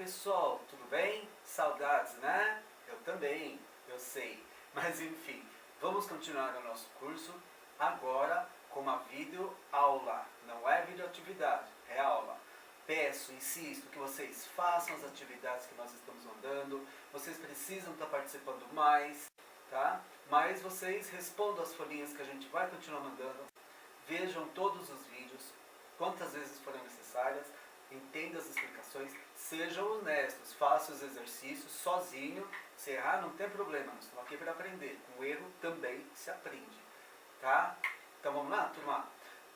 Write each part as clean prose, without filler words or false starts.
pessoal, tudo bem? Saudades, né? Eu também, eu sei. Mas enfim, vamos continuar o nosso curso agora com uma videoaula. Não é videoatividade, é aula. Peço, insisto que vocês façam as atividades que nós estamos mandando. Vocês precisam estar participando mais, tá? Mas vocês respondam as folhinhas que a gente vai continuar mandando. Vejam todos os vídeos, quantas vezes forem necessárias. Entenda as explicações, sejam honestos, façam os exercícios sozinho. Se errar, não tem problema, nós estamos aqui para aprender. Com erro também se aprende, tá? Então vamos lá, turma?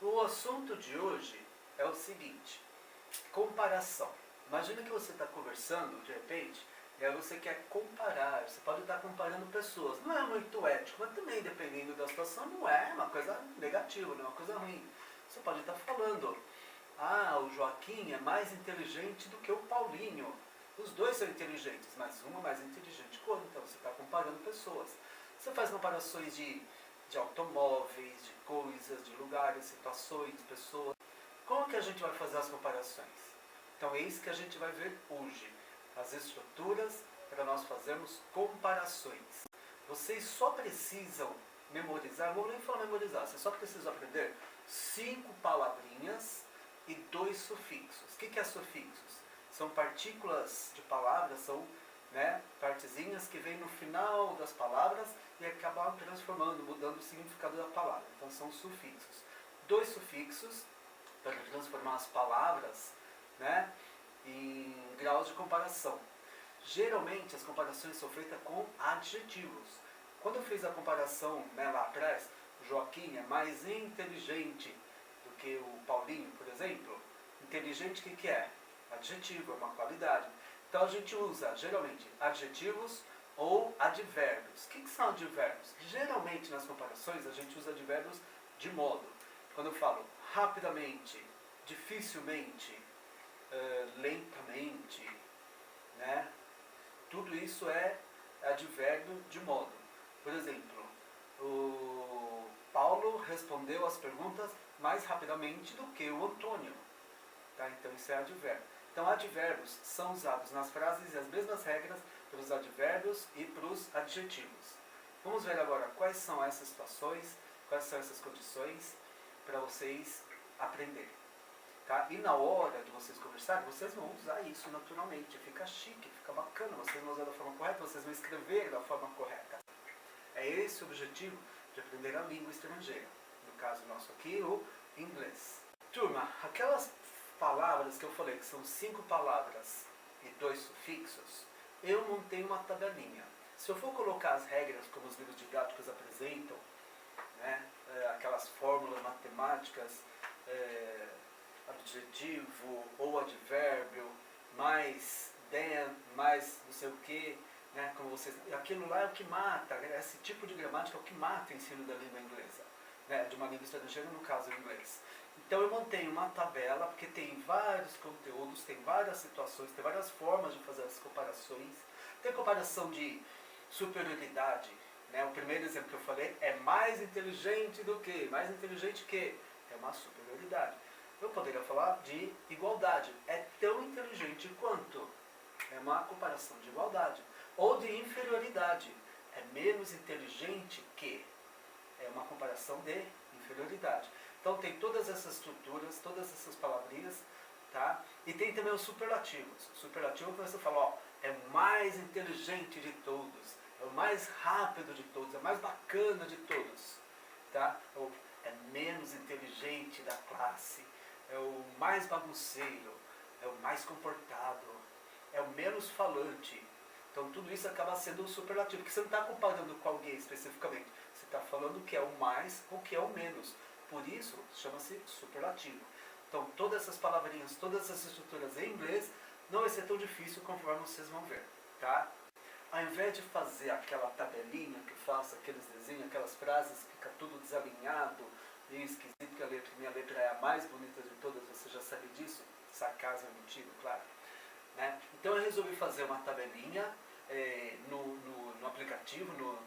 O assunto de hoje é o seguinte: comparação. Imagina que você está conversando, de repente, e aí você quer comparar. Você pode estar comparando pessoas. Não é muito ético, mas também, dependendo da situação, não é uma coisa negativa, não é uma coisa ruim. Você pode estar falando: ah, o Joaquim é mais inteligente do que o Paulinho. Os dois são inteligentes, mas um é mais inteligente que o outro. Então você está comparando pessoas. Você faz comparações de automóveis, de coisas, de lugares, situações, pessoas. Como que a gente vai fazer as comparações? Então é isso que a gente vai ver hoje. As estruturas para nós fazermos comparações. Vocês só precisam memorizar, não vou nem falar memorizar, vocês só precisam aprender 5 palavrinhas e 2 sufixos. O que é sufixos? São partículas de palavras, são partezinhas que vêm no final das palavras e acabam transformando, mudando o significado da palavra. Então são sufixos. 2 sufixos para transformar as palavras em graus de comparação. Geralmente as comparações são feitas com adjetivos. Quando eu fiz a comparação lá atrás, o Joaquim é mais inteligente do que o Paulinho, por exemplo. Inteligente, o que é? Adjetivo, é uma qualidade. Então a gente usa geralmente adjetivos ou advérbios. O que são advérbios? Geralmente nas comparações a gente usa advérbios de modo. Quando eu falo rapidamente, dificilmente, lentamente, tudo isso é advérbio de modo. Por exemplo, o Paulo respondeu as perguntas mais rapidamente do que o Antônio. Tá? Então isso é advérbio. Então advérbios são usados nas frases e as mesmas regras para os advérbios e para os adjetivos. Vamos ver agora quais são essas situações, quais são essas condições para vocês aprenderem. Tá? E na hora de vocês conversarem, vocês vão usar isso naturalmente. Fica chique, fica bacana, vocês vão usar da forma correta, vocês vão escrever da forma correta. É esse o objetivo de aprender a língua estrangeira. No caso nosso aqui, o inglês. Turma, aquelas palavras que eu falei, que são 5 palavras e 2 sufixos, eu montei uma tabelinha. Se eu for colocar as regras como os livros didáticos apresentam, aquelas fórmulas matemáticas, adjetivo ou advérbio, mais than, mais não sei o que, como vocês, aquilo lá é o que mata, esse tipo de gramática é o que mata o ensino da língua inglesa, de uma língua estrangeira, no caso o inglês. Então eu montei uma tabela, porque tem vários conteúdos, tem várias situações, tem várias formas de fazer as comparações. Tem comparação de superioridade, o primeiro exemplo que eu falei é mais inteligente do que, mais inteligente que, é uma superioridade. Eu poderia falar de igualdade, é tão inteligente quanto, é uma comparação de igualdade. Ou de inferioridade, é menos inteligente que, é uma comparação de inferioridade. Então tem todas essas estruturas, todas essas palavrinhas, tá? E tem também os superlativos. O superlativo que você fala, é o mais inteligente de todos, é o mais rápido de todos, é o mais bacana de todos, tá? Ou é menos inteligente da classe, é o mais bagunceiro, é o mais comportado, é o menos falante. Então tudo isso acaba sendo um superlativo, porque você não está comparando com alguém especificamente, você está falando o que é o mais ou o que é o menos. Por isso chama-se superlativo. Então todas essas palavrinhas, todas essas estruturas em inglês não vai ser tão difícil conforme vocês vão ver, tá? Ao invés de fazer aquela tabelinha que eu faço, aqueles desenhos, aquelas frases, fica tudo desalinhado, meio esquisito, que minha letra é a mais bonita de todas, você já sabe disso, sarcasmo é mentira, claro. Então eu resolvi fazer uma tabelinha no aplicativo,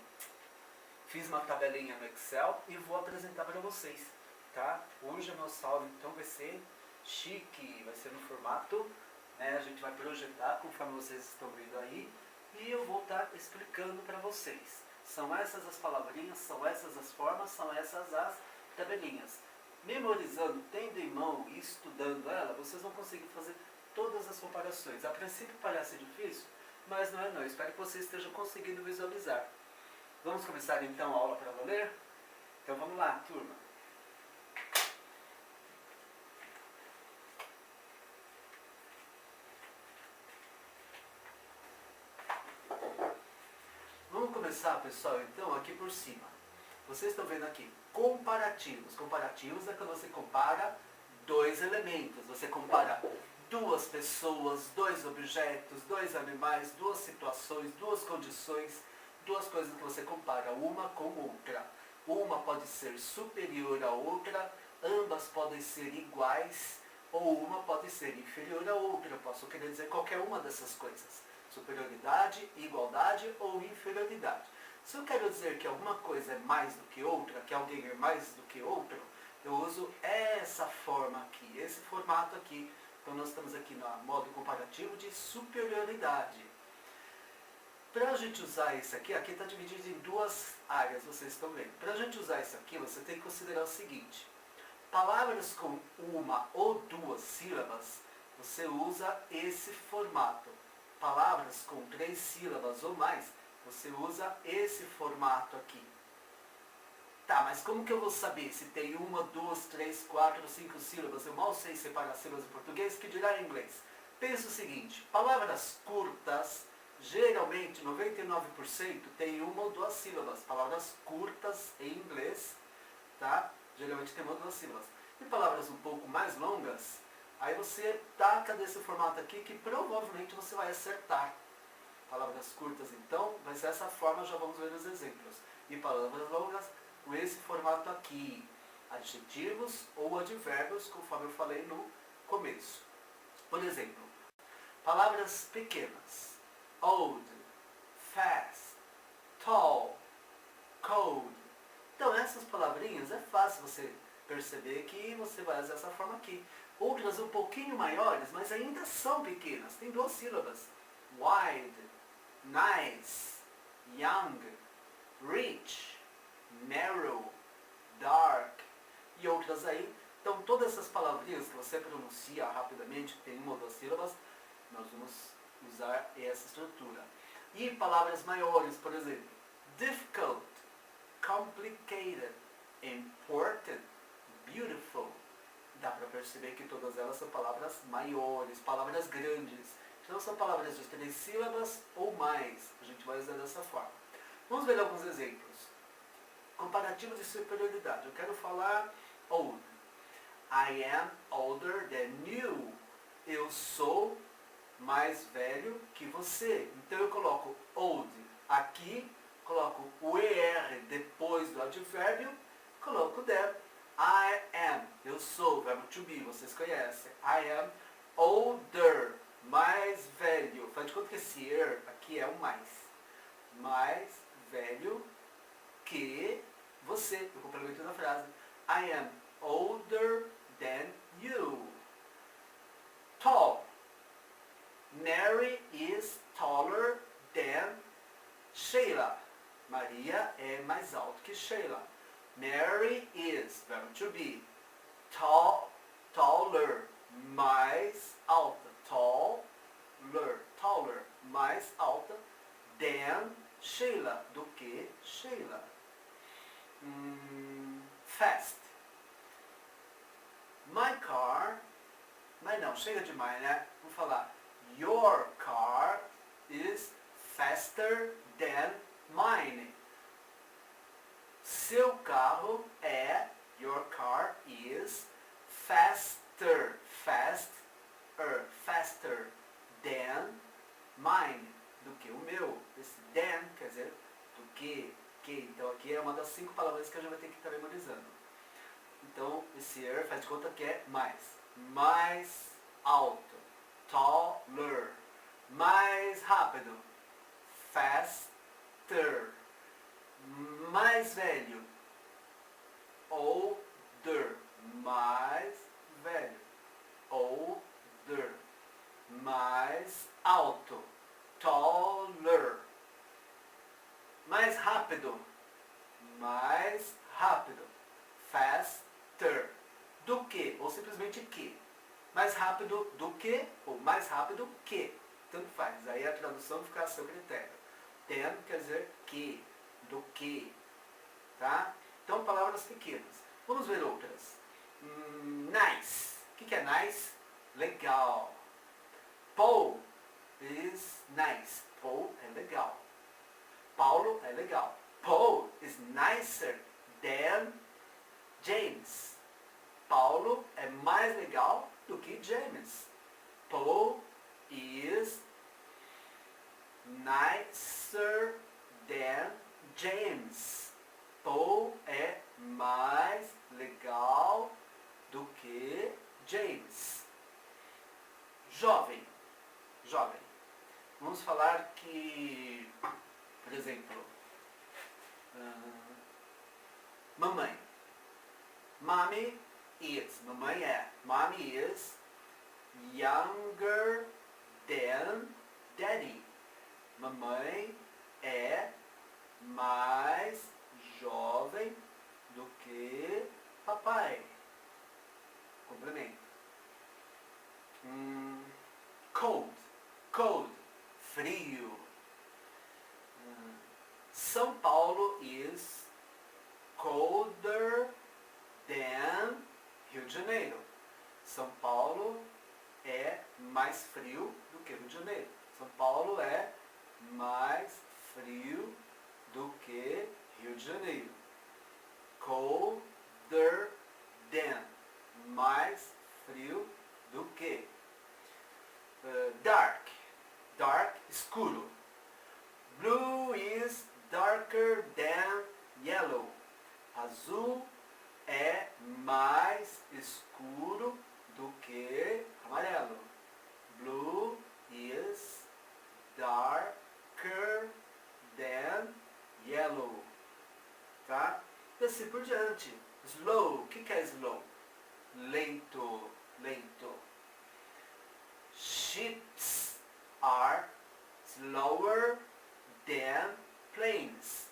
fiz uma tabelinha no Excel e vou apresentar para vocês, tá? Hoje a nossa aula então vai ser chique, vai ser no formato né? A gente vai projetar conforme vocês estão vendo aí e eu vou estar explicando para vocês. São essas as palavrinhas, são essas as formas, são essas as tabelinhas. Memorizando, tendo em mão e estudando ela, vocês vão conseguir fazer todas as comparações. A princípio parece difícil, mas não é não. Eu espero que vocês estejam conseguindo visualizar. Vamos começar então a aula para valer? Então vamos lá, turma. Vamos começar, pessoal, então, aqui por cima. Vocês estão vendo aqui, comparativos. Comparativos é quando você compara dois elementos. Você compara duas pessoas, dois objetos, dois animais, duas situações, duas condições, duas coisas que você compara uma com outra. Uma pode ser superior à outra, ambas podem ser iguais, ou uma pode ser inferior à outra. Eu posso querer dizer qualquer uma dessas coisas. Superioridade, igualdade ou inferioridade. Se eu quero dizer que alguma coisa é mais do que outra, que alguém é mais do que outro, eu uso essa forma aqui, esse formato aqui. Então nós estamos aqui no modo comparativo de superioridade. Para a gente usar isso aqui está dividido em duas áreas, vocês estão vendo. Para a gente usar isso aqui, você tem que considerar o seguinte. Palavras com uma ou duas sílabas, você usa esse formato. Palavras com 3 sílabas ou mais, você usa esse formato aqui. Tá, mas como que eu vou saber se tem 1, 2, 3, 4, 5 sílabas? Eu mal sei separar sílabas em português, que dirá em inglês. Pensa o seguinte, palavras curtas, geralmente 99% tem 1 ou 2 sílabas. Palavras curtas em inglês, tá? Geralmente tem 1 ou 2 sílabas. E palavras um pouco mais longas, aí você taca desse formato aqui que provavelmente você vai acertar. Palavras curtas, então, vai ser essa forma, já vamos ver os exemplos. E palavras longas, com esse formato aqui. Adjetivos ou advérbios, conforme eu falei no começo. Por exemplo, palavras pequenas. Old, fast, tall, cold. Então, essas palavrinhas é fácil você perceber que você vai usar essa forma aqui. Outras um pouquinho maiores, mas ainda são pequenas. Tem 2 sílabas. Wide, nice, young, rich, narrow, dark e outras aí. Então todas essas palavrinhas que você pronuncia rapidamente, que tem 1 ou 2 sílabas, nós vamos usar essa estrutura. E palavras maiores, por exemplo, difficult, complicated, important, beautiful. Dá para perceber que todas elas são palavras maiores, palavras grandes. Então são palavras de 3 sílabas ou mais. A gente vai usar dessa forma. Vamos ver alguns exemplos. Comparativos de superioridade. Eu quero falar old. I am older than you. Eu sou mais velho que você. Então eu coloco old aqui, coloco o ER depois do advérbio, coloco than. I am, eu sou, verbo to be, vocês conhecem. I am older, mais velho. Faz de conta que esse er aqui é um mais. Mais velho que você. Eu complemento na frase. I am older than you. Tall. Mary is taller than Sheila. Maria é mais alta que Sheila. Mary is, verbo to be, taller, mais alta. Taller, mais alta than Sheila, do que Sheila. Fast. My car, mas não, chega demais, né? Vou falar, your car is faster than mine. Seu carro é, your car is faster than mine, do que o meu. Esse than quer dizer do que. Então aqui é uma das 5 palavras que a gente vai ter que estar memorizando. Então esse er faz de conta que é mais alto, taller, mais rápido, faster, mais velho, older, mais velho, older, ou simplesmente que. Mais rápido do que ou mais rápido que. Tanto faz. Aí a tradução fica a seu critério. Than quer dizer que, do que. Tá? Então, palavras pequenas. Vamos ver outras. Nice. O que é nice? Legal. Paul is nice. Paul é legal. Paulo é legal. Paul is nicer than James. Paulo é mais legal do que James. Paul is nicer than James. Paul é mais legal do que James. Jovem. Jovem. Vamos falar que, por exemplo, mamãe. Mommy is. Mamãe é. Mommy is younger than daddy. Mamãe é mais jovem do que papai. Complemento. Cold. Cold. Frio. São Paulo is colder than Rio de Janeiro. São Paulo é mais frio do que Rio de Janeiro. São Paulo é mais frio do que Rio de Janeiro. Colder than. Mais frio do que. Dark. Dark, escuro. Blue is darker than yellow. Azul é mais escuro do que amarelo. Blue is darker than yellow. Tá? E assim por diante. Slow. O que é slow? Lento. Lento. Ships are slower than planes.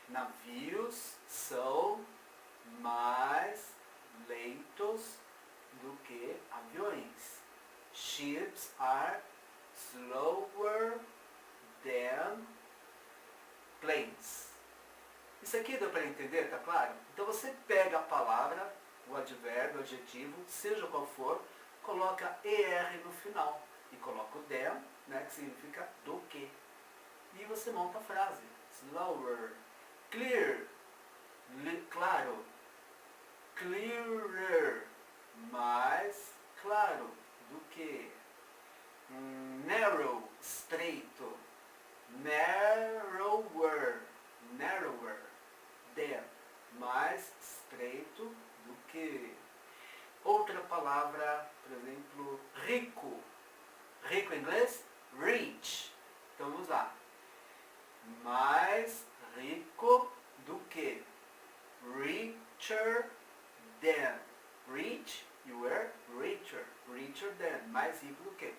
Navios são mais lentos do que aviões. Ships are slower than planes. Isso aqui deu para entender, tá claro? Então você pega a palavra, o advérbio, o adjetivo, seja qual for, coloca ER no final e coloca o than, né, que significa do que. E você monta a frase. Slower. Clear. Claro. Clearer. Mais claro do que. Narrow. Estreito. Narrower. Narrower. Than. Mais estreito do que. Outra palavra, por exemplo, rico. Rico em inglês? Rich. Então vamos lá. Mais rico do que. Richer than. Rich, you are richer. Richer than. Mais rico do que.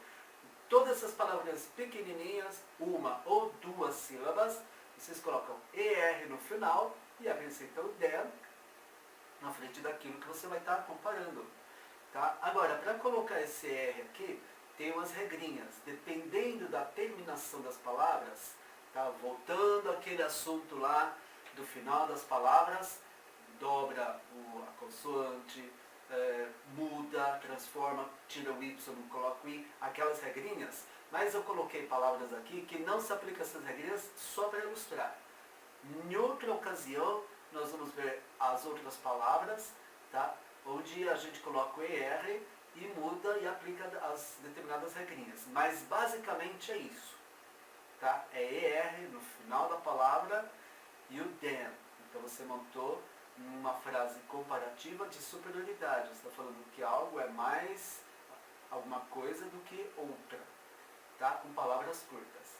Todas essas palavras pequenininhas, uma ou duas sílabas, vocês colocam ER no final e acrescentam o than na frente daquilo que você vai estar comparando. Tá? Agora, para colocar esse R aqui, tem umas regrinhas. Dependendo da terminação das palavras, tá? Voltando àquele assunto lá do final das palavras, dobra a consoante, muda, transforma, tira o Y, coloca o I, aquelas regrinhas. Mas eu coloquei palavras aqui que não se aplicam essas regrinhas só para ilustrar. Em outra ocasião, nós vamos ver as outras palavras, tá? Onde a gente coloca o ER e muda e aplica as determinadas regrinhas. Mas basicamente é isso. Tá? É ER no final da palavra e o than. Então você montou uma frase comparativa de superioridade. Você está falando que algo é mais alguma coisa do que outra. Tá? Com palavras curtas.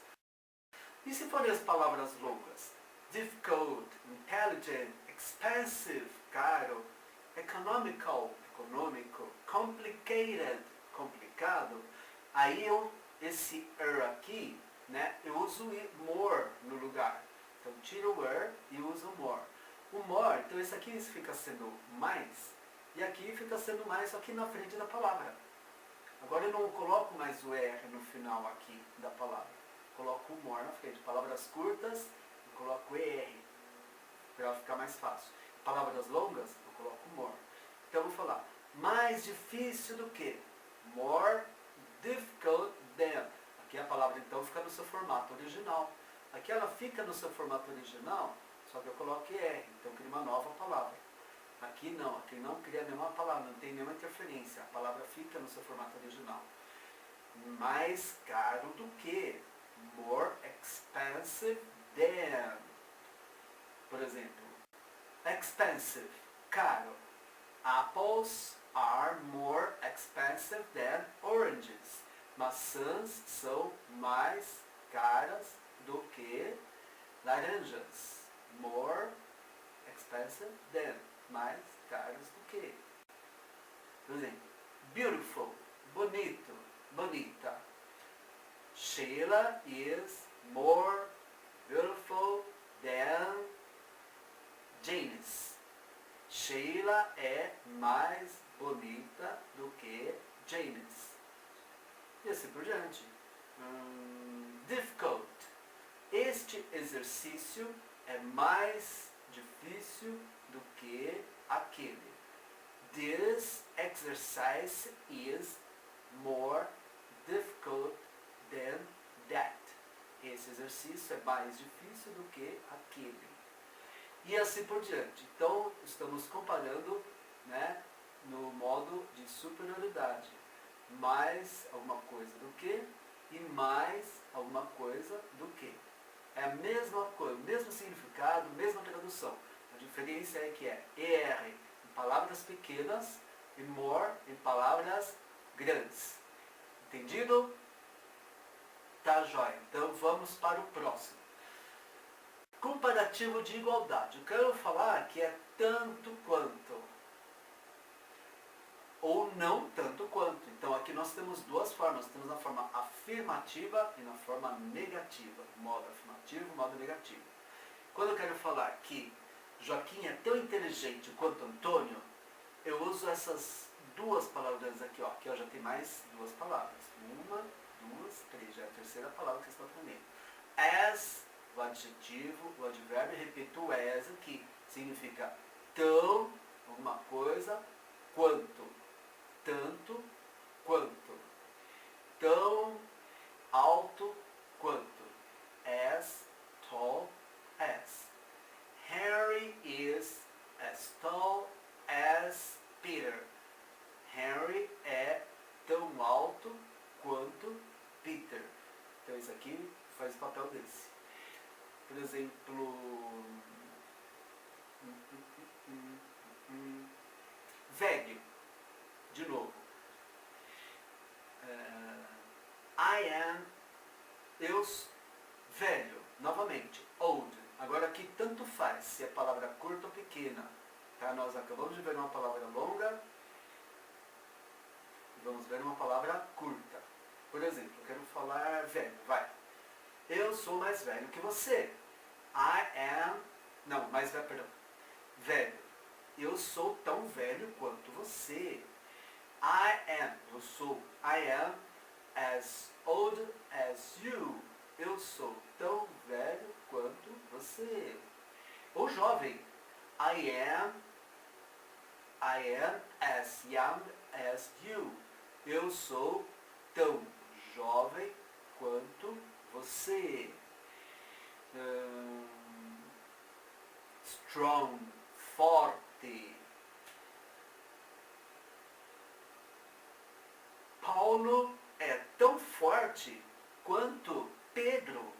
E se forem as palavras longas? Difficult, intelligent, expensive, caro, economical, econômico, complicated, complicado. Aí esse aqui, né, eu uso more no lugar. Então tiro o e uso more. O more, então esse aqui fica sendo mais, E aqui fica sendo mais aqui na frente da palavra. Agora eu não coloco mais o R no final aqui da palavra. Coloco o more na frente. Palavras curtas, eu coloco ER, para ficar mais fácil. Palavras longas, eu coloco more. Então eu vou falar, mais difícil do que? More difficult than. Aqui a palavra então fica no seu formato original. Aqui ela fica no seu formato original, só que eu coloco ER, então cria uma nova palavra. Aqui não cria nenhuma palavra, não tem nenhuma interferência. A palavra fica no seu formato original. Mais caro do que. More expensive than. Por exemplo, expensive, caro. Apples are more expensive than oranges. Maçãs são mais caras do que laranjas. More expensive than. Mais caras do que. Por exemplo, beautiful, bonito, bonita. Sheila is more beautiful than Janice. Sheila é mais bonita do que Janice. E assim por diante. Difficult. Este exercício é mais difícil do que aquele. This exercise is more difficult than that. Esse exercício é mais difícil do que aquele. E assim por diante. Então, estamos comparando, né, no modo de superioridade. Mais alguma coisa do que e mais alguma coisa do que. É a mesma coisa, o mesmo significado, mesma tradução. A diferença é que é ER em palavras pequenas e more em palavras grandes. Entendido? Tá, jóia. Então vamos para o próximo. Comparativo de igualdade. Eu quero falar que é tanto quanto. Ou não tanto quanto. Então aqui nós temos duas formas. Temos a forma afirmativa e na forma negativa. Modo afirmativo e modo negativo. Quando eu quero falar que Joaquim é tão inteligente quanto Antônio, eu uso essas duas palavras aqui, ó. Aqui ó, já tem mais duas palavras. Uma, duas, três. Já é a terceira palavra que vocês estão aprendendo. As, o adjetivo, o advérbio, repito o as aqui. Significa tão, alguma coisa, quanto. Tanto, quanto. Tão alto, quanto. As tall as. Harry is as tall as Peter. Harry é tão alto quanto Peter. Então isso aqui faz o papel desse. Por exemplo, velho. De novo. I am, eu, velho. Novamente, old. Agora aqui tanto faz se é palavra curta ou pequena. Tá? Nós acabamos de ver uma palavra longa e vamos ver uma palavra curta. Por exemplo, eu quero falar velho. Vai. Eu sou mais velho que você. I am... Não, mais velho, perdão. Velho. Eu sou tão velho quanto você. I am. Eu sou. I am as old as you. Eu sou tão velho quanto você. Ou jovem. I am as young as you. Eu sou tão jovem quanto você. Strong, forte. Paulo é tão forte quanto Pedro.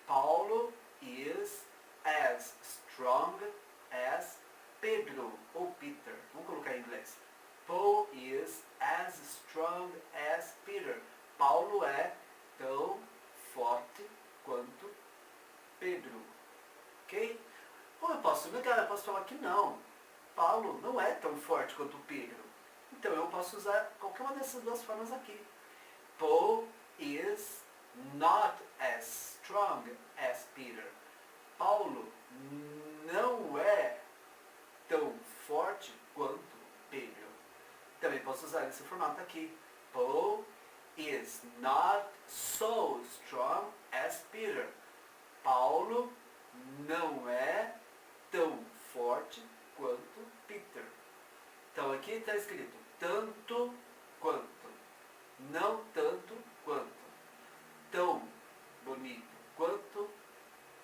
Paulo is as strong as Pedro ou Peter. Vamos colocar em inglês. Paul is as strong as Peter. Paulo é tão forte quanto Pedro. Ok? Ou eu posso negar, eu posso falar que não. Paulo não é tão forte quanto Pedro. Então eu posso usar qualquer uma dessas duas formas aqui. Paul is not as strong as Peter. Paulo não é tão forte quanto Pedro. Também posso usar esse formato aqui. Paul is not so strong as Peter. Paulo não é tão forte quanto Peter. Então aqui está escrito tanto quanto, não tanto quanto, tão bonito quanto,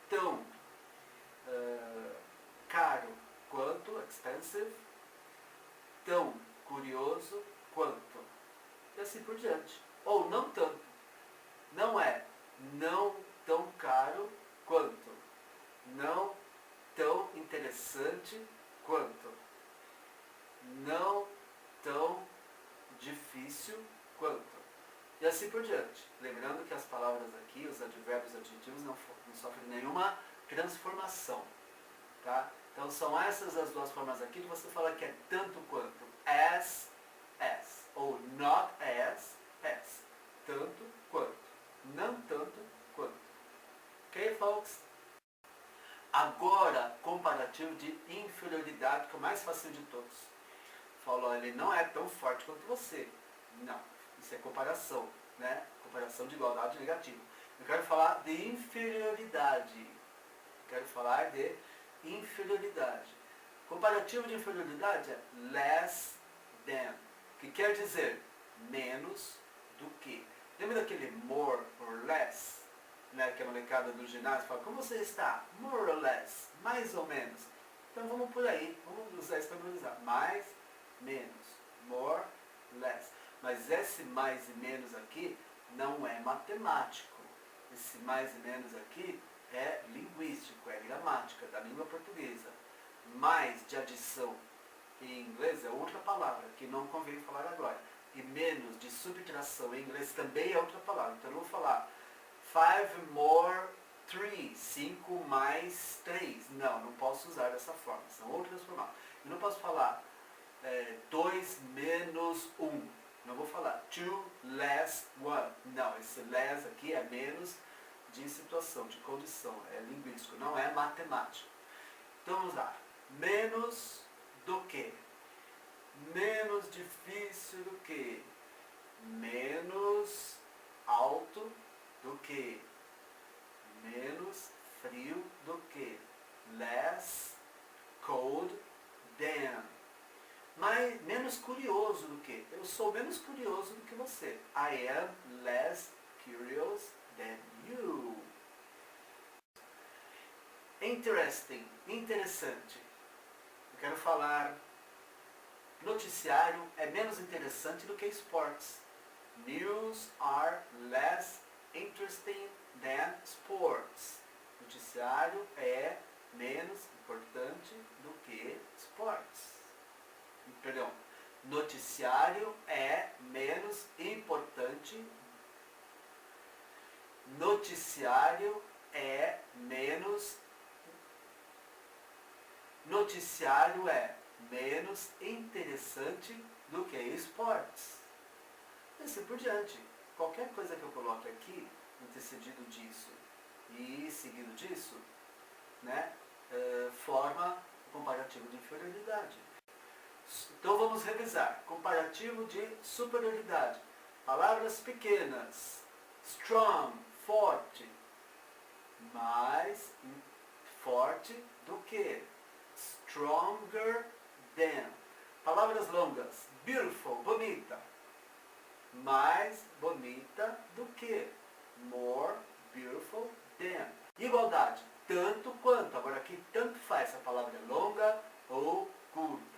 tão caro quanto, expensive, tão curioso quanto, e assim por diante. Ou não tanto, não é não tão caro quanto, não tão interessante quanto, não tão difícil quanto, e assim por diante. Lembrando que as palavras aqui, os advérbios e adjetivos não sofrem nenhuma transformação, tá? Então são essas as duas formas aqui de você falar que é tanto quanto, as, ou not as, tanto quanto, não tanto quanto. Ok, folks? Agora, comparativo de inferioridade, que é o mais fácil de todos. Falou, ele não é tão forte quanto você. Não, isso é comparação, né? Comparação de igualdade negativa. Eu quero falar de inferioridade. Comparativo de inferioridade é less than, que quer dizer menos do que. Lembra daquele more or less? Né, que a molecada do ginásio fala, como você está? More or less, mais ou menos. Então vamos por aí, vamos usar isso para analisar. Mais, menos, more, less. Mas esse mais e menos aqui não é matemático. Esse mais e menos aqui é linguístico, é gramática da língua portuguesa. Mais de adição em inglês é outra palavra, que não convém falar agora. E menos de subtração em inglês também é outra palavra. Então eu vou falar 5 more 3, 5 mais 3. Não posso usar dessa forma, são outras formas. Eu não posso falar 2 menos 1. Não vou falar 2 less 1. Não, esse less aqui é menos de situação, de condição. É linguístico, não é matemático. Então vamos lá. Menos do que? Menos difícil do que? Menos alto do que? Menos frio do que? Less cold than. Mas menos curioso do que? Eu sou menos curioso do que você. I am less curious than you. Interesting, interessante. Eu quero falar, noticiário é menos interessante do que esportes. News are less interesting than sports. Noticiário é menos importante do que esportes. Perdão. Noticiário é menos importante. Noticiário é menos. Noticiário é menos interessante do que esportes. E assim por diante. Qualquer coisa que eu coloque aqui, antecedido disso e seguido disso, né, forma o comparativo de inferioridade. Então vamos revisar. Comparativo de superioridade. Palavras pequenas. Strong, forte. Mais forte do que. Stronger than. Palavras longas. Beautiful, bonita. Mais bonita do que. More beautiful than. Igualdade. Tanto quanto. Agora aqui tanto faz se a palavra é longa ou curta.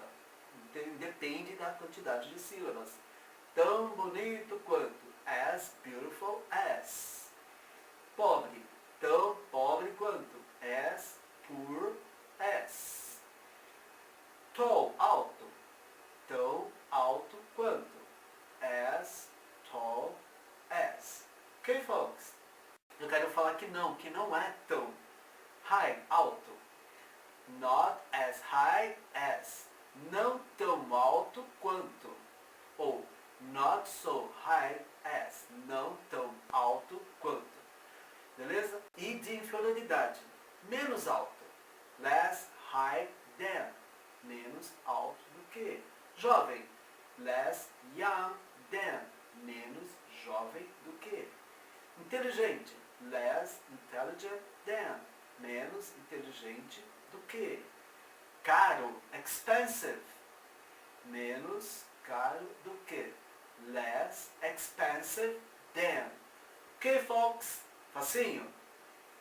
Depende da quantidade de sílabas. Tão bonito quanto. As beautiful as. Pobre. Tão pobre quanto. As poor as. Tall, alto. Tão alto quanto. As tall as. Ok, folks? Eu quero falar que não é tão. High, alto. Not as high as. Não tão alto quanto. Ou not so high as. Não tão alto quanto. Beleza? E de inferioridade. Menos alto. Less high than. Menos alto do que. jovem. Less young than. Menos jovem do que. Inteligente. Less intelligent than. Menos inteligente do que. Caro. Expensive. Menos caro do que. Less expensive than. Ok, folks? Facinho?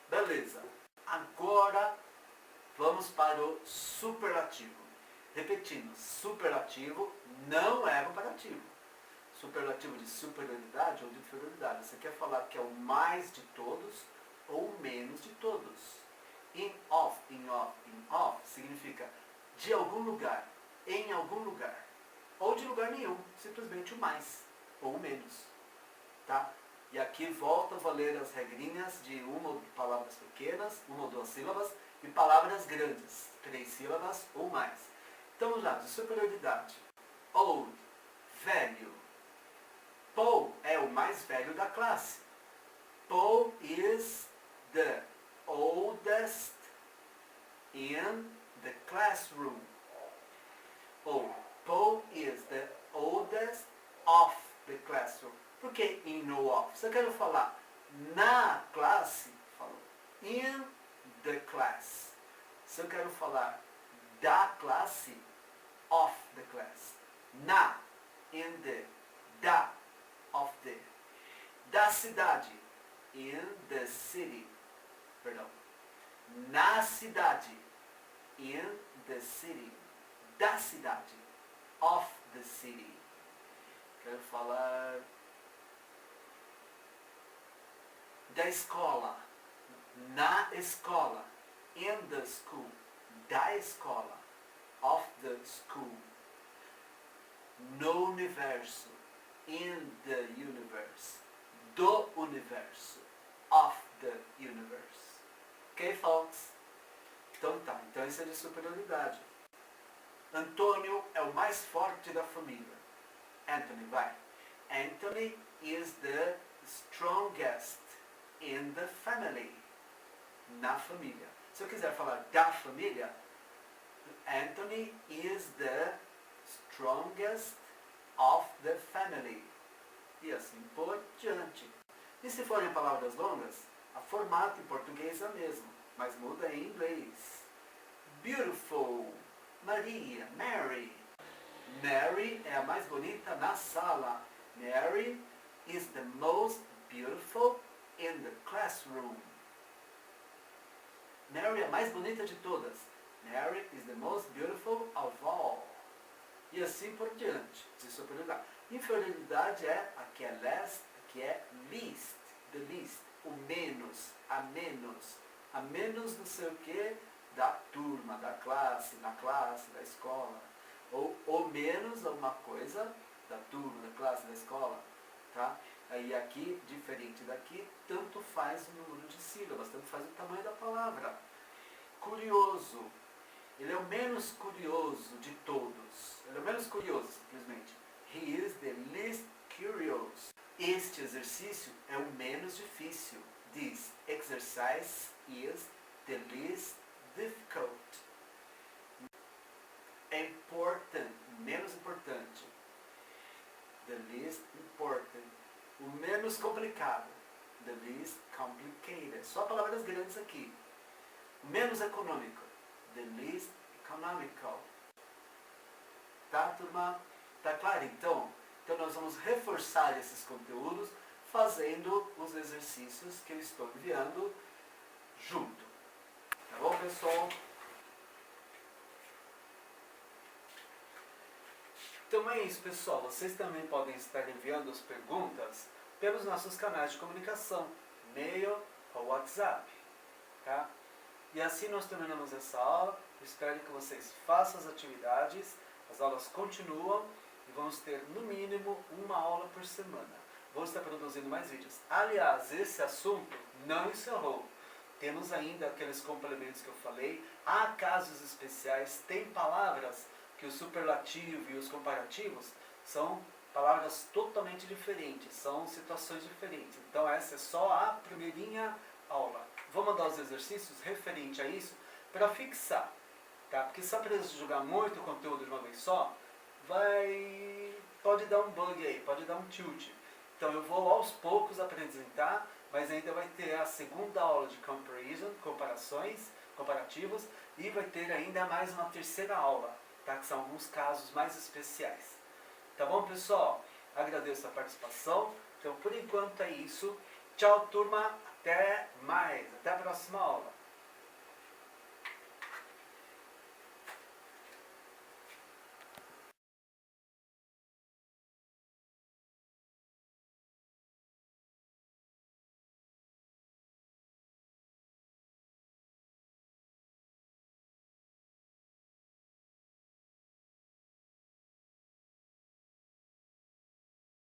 Beleza. Agora vamos para o superlativo. Repetindo, superlativo não é comparativo. Superlativo de superioridade ou de inferioridade. Você quer falar que é o mais de todos ou o menos de todos. In of significa de algum lugar, em algum lugar. Ou de lugar nenhum, simplesmente o mais ou o menos. Tá? E aqui volto a ler as regrinhas de uma ou palavras pequenas, uma ou duas sílabas, e palavras grandes, 3 sílabas ou mais. Então vamos lá, de superioridade. Old, velho. Paul é o mais velho da classe. Paul is the oldest in the classroom. Ou Paul is the oldest of the classroom. Por que in ou of? Se eu quero falar na classe, falo in the class. Se eu quero falar da classe, of the class. Na, in the, da, of the. Da cidade, in the city. Perdão. Na cidade, in the city. Da cidade, of the city. Quero falar da escola, na escola, in the school, da escola, of the school, no universo, in the universe, do universo, of the universe. Ok, folks? Então tá, então isso é de superioridade. Antônio é o mais forte da família. Anthony, vai. Anthony is the strongest in the family. Na família. Se eu quiser falar da família, Anthony is the strongest of the family. E assim por diante. E se forem palavras longas, a formato em português é o mesmo, mas muda em inglês. Beautiful. Maria, Mary. Mary é a mais bonita na sala. Mary is the most beautiful in the classroom. Mary é a mais bonita de todas. Mary is the most beautiful of all. E assim por diante. De superioridade. Inferioridade é a que é less, a que é least. The least. O menos. A menos. A menos não sei o que da turma, da classe, na classe, da escola. Ou menos alguma coisa da turma, da classe, da escola. Tá? Aí aqui, diferente daqui, tanto faz o número de sílabas, tanto faz o tamanho da palavra. Curioso. Ele é o menos curioso de todos. Ele é o menos curioso, simplesmente. He is the least curious. Este exercício é o menos difícil. This exercise is the least difficult. Important, menos importante. The least important. O menos complicado. The least complicated. Só palavras grandes aqui. O menos econômico. The least economical. Tá, turma? Tá claro, então? Então nós vamos reforçar esses conteúdos fazendo os exercícios que eu estou enviando junto. Tá bom, pessoal? Então é isso, pessoal. Vocês também podem estar enviando as perguntas pelos nossos canais de comunicação, e-mail ou WhatsApp. Tá? E assim nós terminamos essa aula. Eu espero que vocês façam as atividades, as aulas continuam e vamos ter no mínimo uma aula por semana. Vamos estar produzindo mais vídeos. Aliás, esse assunto não encerrou. Temos ainda aqueles complementos que eu falei. Há casos especiais, tem palavras que o superlativo e os comparativos são palavras totalmente diferentes, são situações diferentes. Então essa é só a primeirinha aula. Vou mandar os exercícios referente a isso para fixar, tá? Porque só para jogar muito conteúdo de uma vez só, pode dar um bug aí, pode dar um tilt. Então eu vou aos poucos apresentar, mas ainda vai ter a segunda aula de comparison, comparações, comparativos, e vai ter ainda mais uma terceira aula, tá? Que são alguns casos mais especiais. Tá bom, pessoal? Agradeço a participação. Então, por enquanto é isso. Tchau, turma. Até mais. Até a próxima aula.